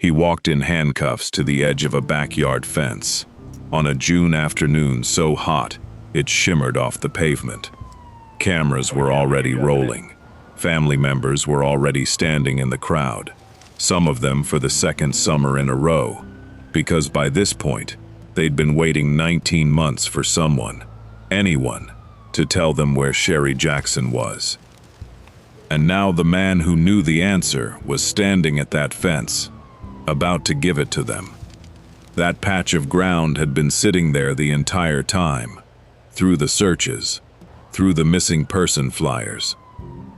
He walked in handcuffs to the edge of a backyard fence, on a June afternoon so hot it shimmered off the pavement. Cameras were already rolling. Family members were already standing in the crowd, some of them for the second summer in a row, because by this point, they'd been waiting 19 months for someone, anyone, to tell them where Sherri Jackson was. And now the man who knew the answer was standing at that fence, about to give it to them. That patch of ground had been sitting there the entire time, through the searches, through the missing person flyers,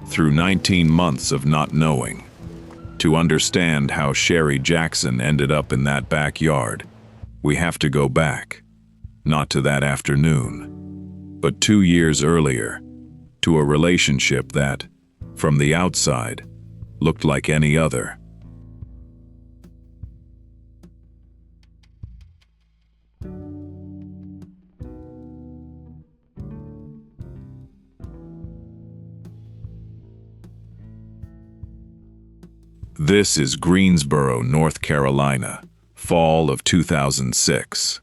through 19 months of not knowing. To understand how Sherri Jackson ended up in that backyard, we have to go back, not to that afternoon, but 2 years earlier, to a relationship that, from the outside, looked like any other. This is Greensboro, North Carolina, fall of 2006.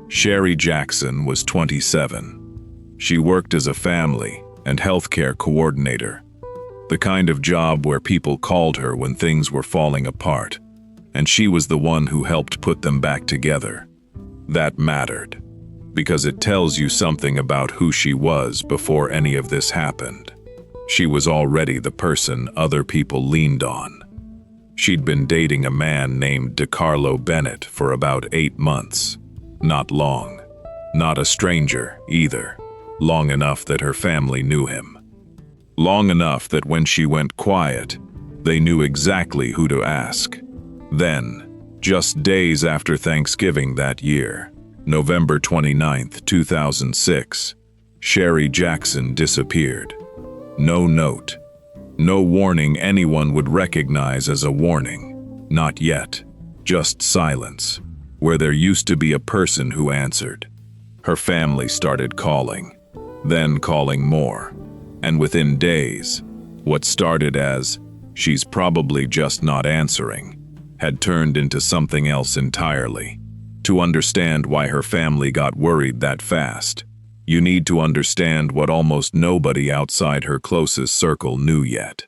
Sherri Jackson was 27. She worked as a family and healthcare coordinator, the kind of job where people called her when things were falling apart, and she was the one who helped put them back together. That mattered, because it tells you something about who she was before any of this happened. She was already the person other people leaned on. She'd been dating a man named DeCarlo Bennett for about 8 months. Not long. Not a stranger, either. Long enough that her family knew him. Long enough that when she went quiet, they knew exactly who to ask. Then, just days after Thanksgiving that year, November 29th, 2006, Sherri Jackson disappeared. No note. No warning anyone would recognize as a warning. Not yet. Just silence, where there used to be a person who answered. Her family started calling, then calling more. And within days, what started as, "She's probably just not answering," had turned into something else entirely. To understand why her family got worried that fast, you need to understand what almost nobody outside her closest circle knew yet.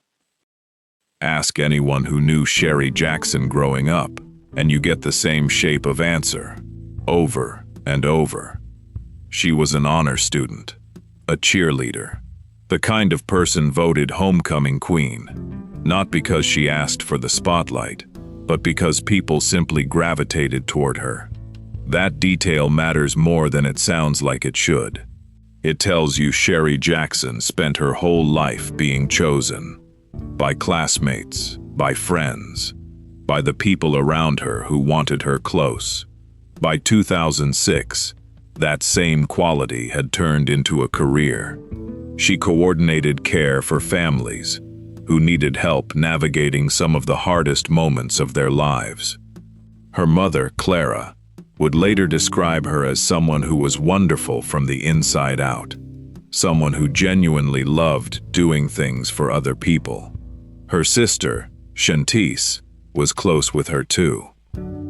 Ask anyone who knew Sherri Jackson growing up, and you get the same shape of answer, over and over. She was an honor student, a cheerleader, the kind of person voted homecoming queen, not because she asked for the spotlight, but because people simply gravitated toward her. That detail matters more than it sounds like it should. It tells you Sherri Jackson spent her whole life being chosen. By classmates, by friends, by the people around her who wanted her close. By 2006, that same quality had turned into a career. She coordinated care for families who needed help navigating some of the hardest moments of their lives. Her mother, Clara, would later describe her as someone who was wonderful from the inside out, someone who genuinely loved doing things for other people. Her sister, Shantice, was close with her too.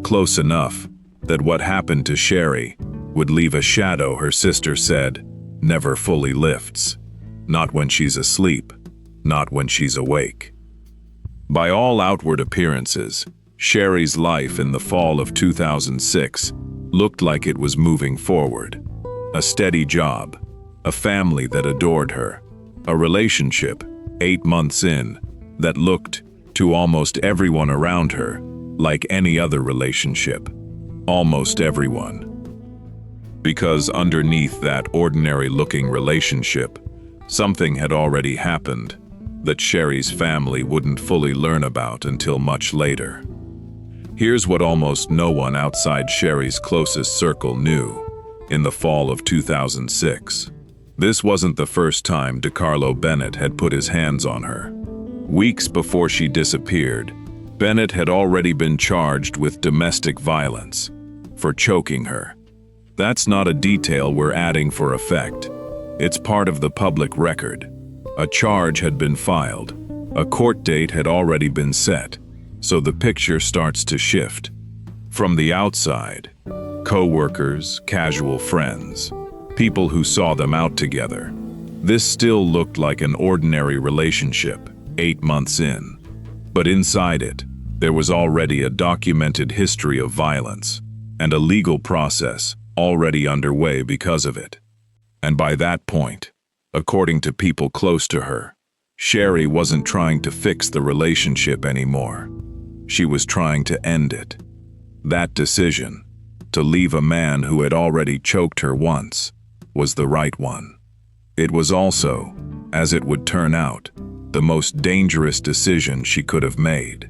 Close enough that what happened to Sherri would leave a shadow, her sister said, never fully lifts. Not when she's asleep, not when she's awake. By all outward appearances, Sherri's life in the fall of 2006 looked like it was moving forward. A steady job, a family that adored her, a relationship, 8 months in, that looked, to almost everyone around her, like any other relationship. Almost everyone. Because underneath that ordinary-looking relationship, something had already happened that Sherri's family wouldn't fully learn about until much later. Here's what almost no one outside Sherri's closest circle knew in the fall of 2006. This wasn't the first time DeCarlo Bennett had put his hands on her. Weeks before she disappeared, Bennett had already been charged with domestic violence for choking her. That's not a detail we're adding for effect. It's part of the public record. A charge had been filed. A court date had already been set. So the picture starts to shift. From the outside, co-workers, casual friends, people who saw them out together, this still looked like an ordinary relationship 8 months in. But inside it, there was already a documented history of violence and a legal process already underway because of it. And by that point, according to people close to her, Sherri wasn't trying to fix the relationship anymore. She was trying to end it. That decision, to leave a man who had already choked her once, was the right one. It was also, as it would turn out, the most dangerous decision she could have made.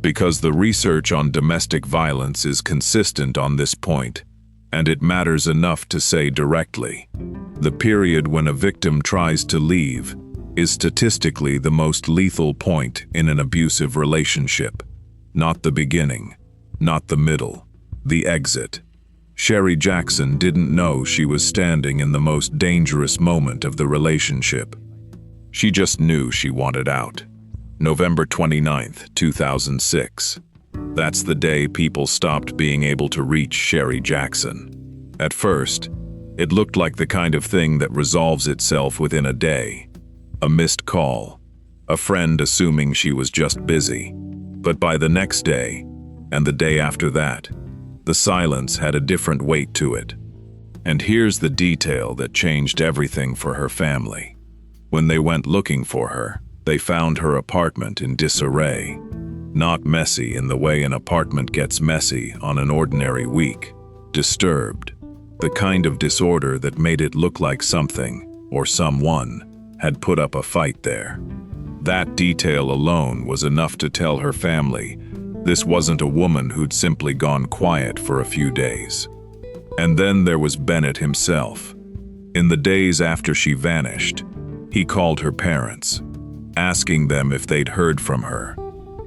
Because the research on domestic violence is consistent on this point, and it matters enough to say directly, the period when a victim tries to leave is statistically the most lethal point in an abusive relationship. Not the beginning, not the middle, the exit. Sherri Jackson didn't know she was standing in the most dangerous moment of the relationship. She just knew she wanted out. November 29th, 2006. That's the day people stopped being able to reach Sherri Jackson. At first, it looked like the kind of thing that resolves itself within a day. A missed call, a friend assuming she was just busy. But by the next day, and the day after that, the silence had a different weight to it. And here's the detail that changed everything for her family. When they went looking for her, they found her apartment in disarray. Not messy in the way an apartment gets messy on an ordinary week. Disturbed. The kind of disorder that made it look like something, or someone, had put up a fight there. That detail alone was enough to tell her family this wasn't a woman who'd simply gone quiet for a few days. And then there was Bennett himself. In the days after she vanished, he called her parents, asking them if they'd heard from her,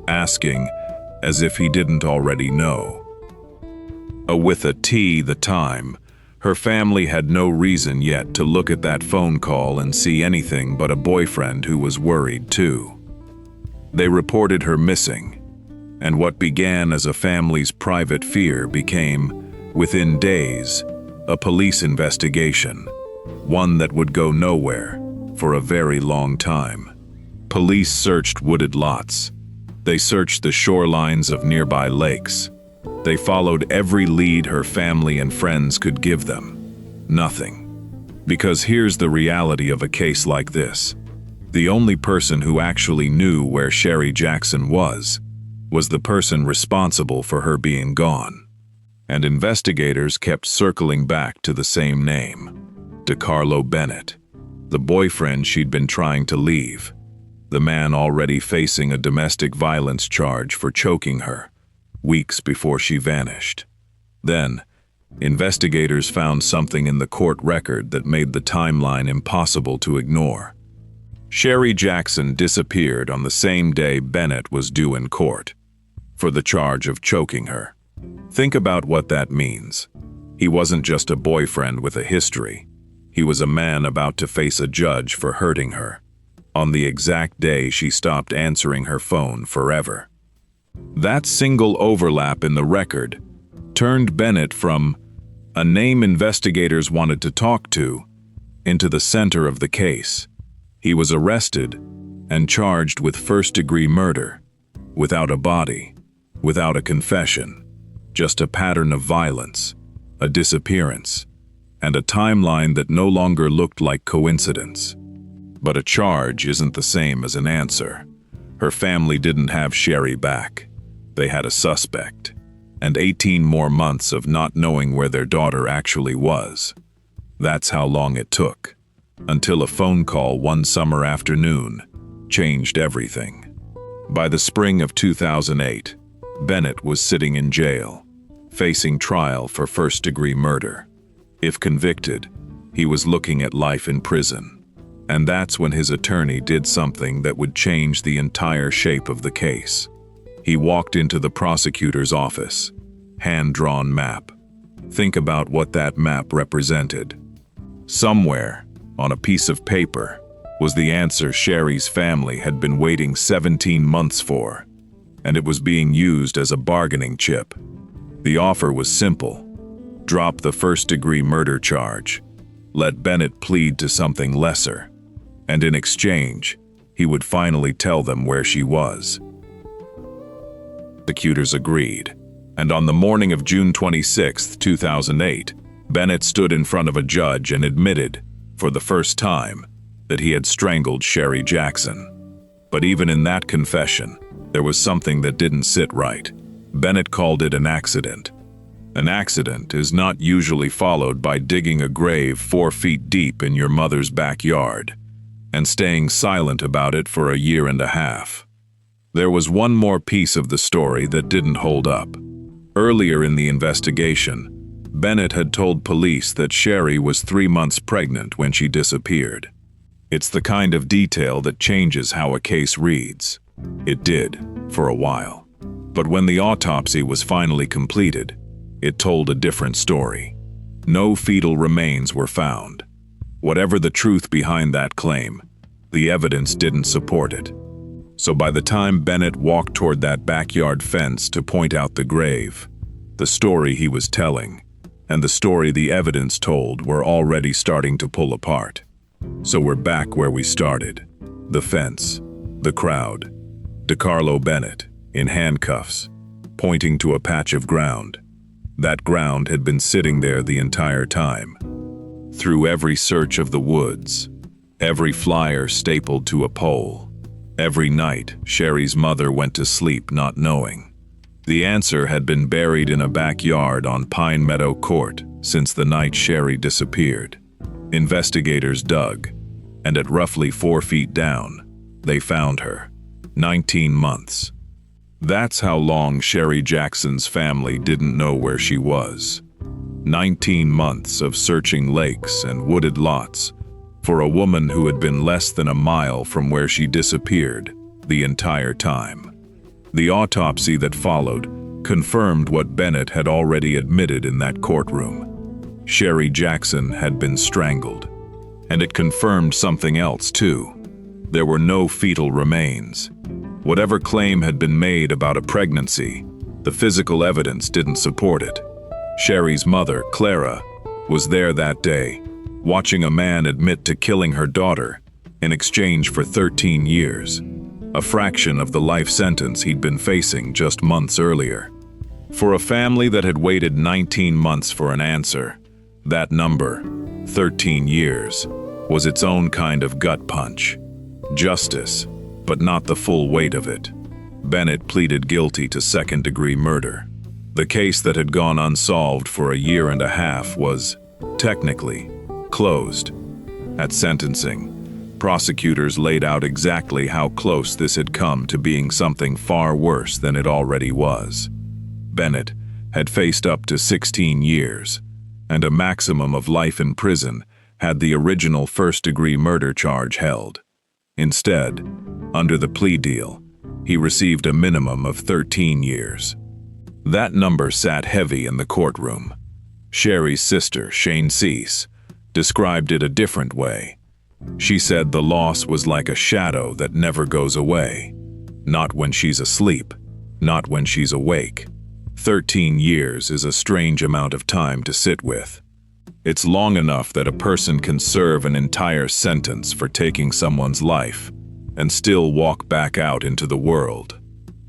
asking as if he didn't already know. With a T the time, her family had no reason yet to look at that phone call and see anything but a boyfriend who was worried too. They reported her missing, and what began as a family's private fear became, within days, a police investigation, one that would go nowhere for a very long time. Police searched wooded lots. They searched the shorelines of nearby lakes. They followed every lead her family and friends could give them. Nothing. Because here's the reality of a case like this. The only person who actually knew where Sherri Jackson was the person responsible for her being gone. And investigators kept circling back to the same name, DeCarlo Bennett, the boyfriend she'd been trying to leave, the man already facing a domestic violence charge for choking her, weeks before she vanished. Then, investigators found something in the court record that made the timeline impossible to ignore. Sherri Jackson disappeared on the same day Bennett was due in court for the charge of choking her. Think about what that means. He wasn't just a boyfriend with a history. He was a man about to face a judge for hurting her, on the exact day she stopped answering her phone forever. That single overlap in the record turned Bennett from a name investigators wanted to talk to into the center of the case. He was arrested and charged with first-degree murder, without a body, without a confession, just a pattern of violence, a disappearance, and a timeline that no longer looked like coincidence. But a charge isn't the same as an answer. Her family didn't have Sherri back. They had a suspect, and 18 more months of not knowing where their daughter actually was. That's how long it took, until a phone call one summer afternoon changed everything. By the spring of 2008, Bennett was sitting in jail, facing trial for first-degree murder. If convicted, he was looking at life in prison. And that's when his attorney did something that would change the entire shape of the case. He walked into the prosecutor's office. Hand-drawn map. Think about what that map represented. Somewhere, on a piece of paper, was the answer Sherri's family had been waiting 17 months for. and it was being used as a bargaining chip. The offer was simple: drop the first-degree murder charge, let Bennett plead to something lesser, and in exchange, he would finally tell them where she was. Prosecutors agreed, and on the morning of June 26, 2008, Bennett stood in front of a judge and admitted, for the first time, that he had strangled Sherri Jackson. But even in that confession, there was something that didn't sit right. Bennett called it an accident. An accident is not usually followed by digging a grave 4 feet deep in your mother's backyard and staying silent about it for a year and a half. There was one more piece of the story that didn't hold up. Earlier in the investigation, Bennett had told police that Sherri was 3 months pregnant when she disappeared. It's the kind of detail that changes how a case reads. It did, for a while. But when the autopsy was finally completed, it told a different story. No fetal remains were found. Whatever the truth behind that claim, the evidence didn't support it. So by the time Bennett walked toward that backyard fence to point out the grave, the story he was telling and the story the evidence told were already starting to pull apart. So we're back where we started. The fence, the crowd, DeCarlo Bennett, in handcuffs, pointing to a patch of ground. That ground had been sitting there the entire time. Through every search of the woods, every flyer stapled to a pole, every night Sherri's mother went to sleep not knowing. The answer had been buried in a backyard on Pine Meadow Court since the night Sherri disappeared. Investigators dug, and at roughly 4 feet down, they found her. 19 months. That's how long Sherri Jackson's family didn't know where she was. 19 months of searching lakes and wooded lots for a woman who had been less than a mile from where she disappeared the entire time. The autopsy that followed confirmed what Bennett had already admitted in that courtroom. Sherri Jackson had been strangled. And it confirmed something else, too. There were no fetal remains. Whatever claim had been made about a pregnancy, the physical evidence didn't support it. Sherri's mother, Clara, was there that day, watching a man admit to killing her daughter in exchange for 13 years, a fraction of the life sentence he'd been facing just months earlier. For a family that had waited 19 months for an answer, that number, 13 years, was its own kind of gut punch. Justice, but not the full weight of it. Bennett pleaded guilty to second-degree murder. The case that had gone unsolved for a year and a half was, technically, closed. At sentencing, prosecutors laid out exactly how close this had come to being something far worse than it already was. Bennett had faced up to 16 years, and a maximum of life in prison had the original first-degree murder charge held. Instead, under the plea deal, he received a minimum of 13 years. That number sat heavy in the courtroom. Sherri's sister, Shane Cease, described it a different way. She said the loss was like a shadow that never goes away. Not when she's asleep, not when she's awake. 13 years is a strange amount of time to sit with. It's long enough that a person can serve an entire sentence for taking someone's life and still walk back out into the world.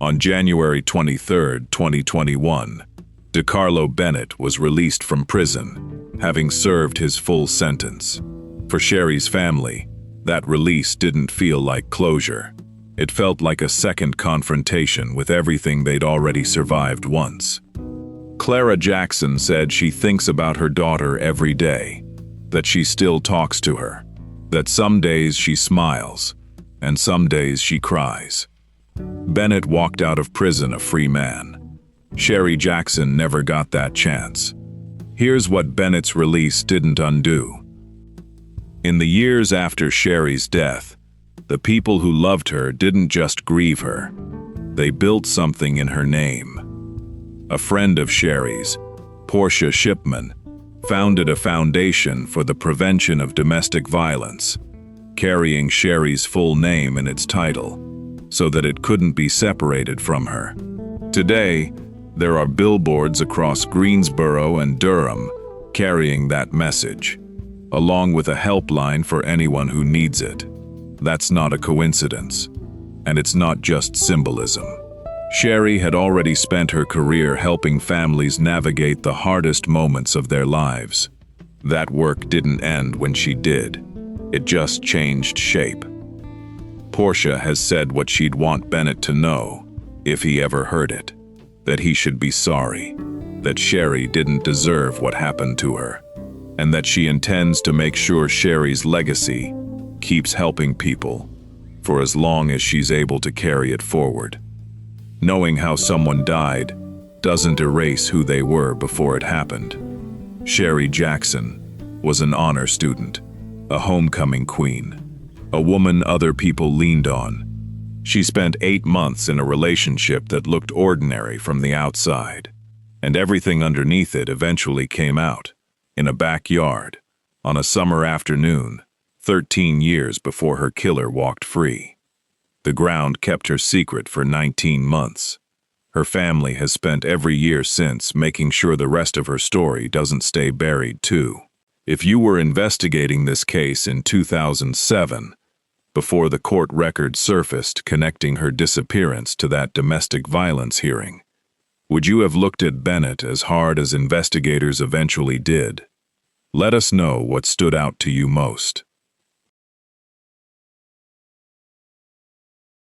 On January 23, 2021, DeCarlo Bennett was released from prison, having served his full sentence. For Sherri's family, that release didn't feel like closure. It felt like a second confrontation with everything they'd already survived once. Clara Jackson said she thinks about her daughter every day, that she still talks to her, that some days she smiles, and some days she cries. Bennett walked out of prison a free man. Sherri Jackson never got that chance. Here's what Bennett's release didn't undo. In the years after Sherri's death, the people who loved her didn't just grieve her. They built something in her name. A friend of Sherri's, Portia Shipman, founded a foundation for the prevention of domestic violence, carrying Sherri's full name in its title. so that it couldn't be separated from her. Today, there are billboards across Greensboro and Durham carrying that message, along with a helpline for anyone who needs it. That's not a coincidence, and it's not just symbolism. Sherri had already spent her career helping families navigate the hardest moments of their lives. That work didn't end when she did. It just changed shape. Portia has said what she'd want Bennett to know, if he ever heard it, that he should be sorry, that Sherri didn't deserve what happened to her, and that she intends to make sure Sherri's legacy keeps helping people for as long as she's able to carry it forward. Knowing how someone died doesn't erase who they were before it happened. Sherri Jackson was an honor student, a homecoming queen, a woman other people leaned on. She spent 8 months in a relationship that looked ordinary from the outside, and everything underneath it eventually came out, in a backyard, on a summer afternoon, 13 years before her killer walked free. The ground kept her secret for 19 months. Her family has spent every year since making sure the rest of her story doesn't stay buried too. If you were investigating this case in 2007, before the court record surfaced connecting her disappearance to that domestic violence hearing, would you have looked at Bennett as hard as investigators eventually did? Let us know what stood out to you most.